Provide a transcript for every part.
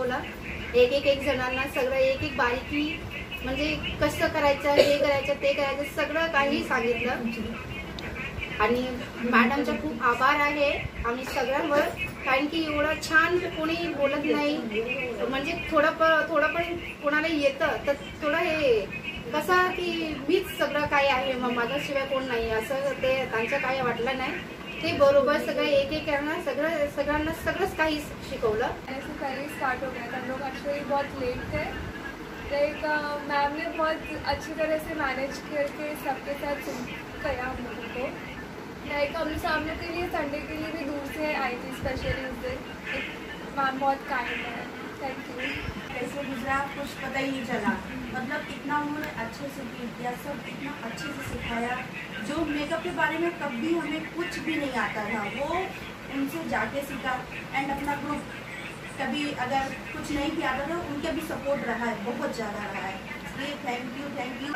शिकवलं. एक जणांना सगळं एक बारीकी म्हणजे कसं करायचं, हे करायचं, ते करायचं, सगळं काही सांगितलं. आणि मॅडमचा खूप आभार आहे आम्ही सगळ्यांवर, कारण की एवढं छान कोणी बोलत नाही. म्हणजे थोडं पण कोणाला येतं तर थोडं हे कसं की मीच सगळं काय आहे, मग माझ्याशिवाय कोण नाही असं ते त्यांचं काही वाटलं नाही. ते बरोबर सगळं एक सगळ्यांना सगळंच काही शिकवलं. स्टार्ट हो गया था, हम लोग एक्चुअली बहुत लेट थे. लाइक मैम ने बहुत अच्छी तरह से मैनेज करके सबके साथ किया हम लोगों को. लाइक हम सामने के लिए संडे के लिए भी दूर से आई थी स्पेशली उस दिन. मैम बहुत काइंड है. Thank you. कैसे गुजरा कुछ पता ही नहीं चला. मतलब इतना उन्होंने अच्छे से किया, सब इतना अच्छे से सिखाया. जो मेकअप के बारे में कभी हमें कुछ भी नहीं आता था वो उनसे जाके सीखा. एंड अपना ग्रुप कभी अगर कुछ नहीं भी आता था उनका भी सपोर्ट रहा है, बहुत ज़्यादा रहा है. इसलिए थैंक यू.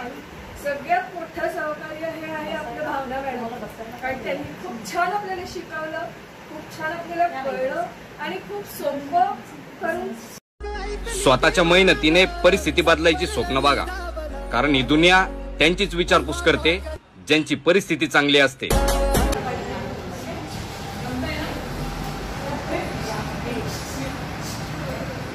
सगळ्यात मोठं सहकार्य हे आहे आपल्या भावना मॅडम. कारण त्यांनी खूप छान आपल्याला शिकवलं, खूप छान आपल्याला कळलं आणि खूप सोपं करून स्वतःच्या मेहनतीने परिस्थिती बदलायची स्वप्न बघा, कारण ही दुनिया त्यांचीच विचारपूस करते ज्यांची परिस्थिती चांगली असते.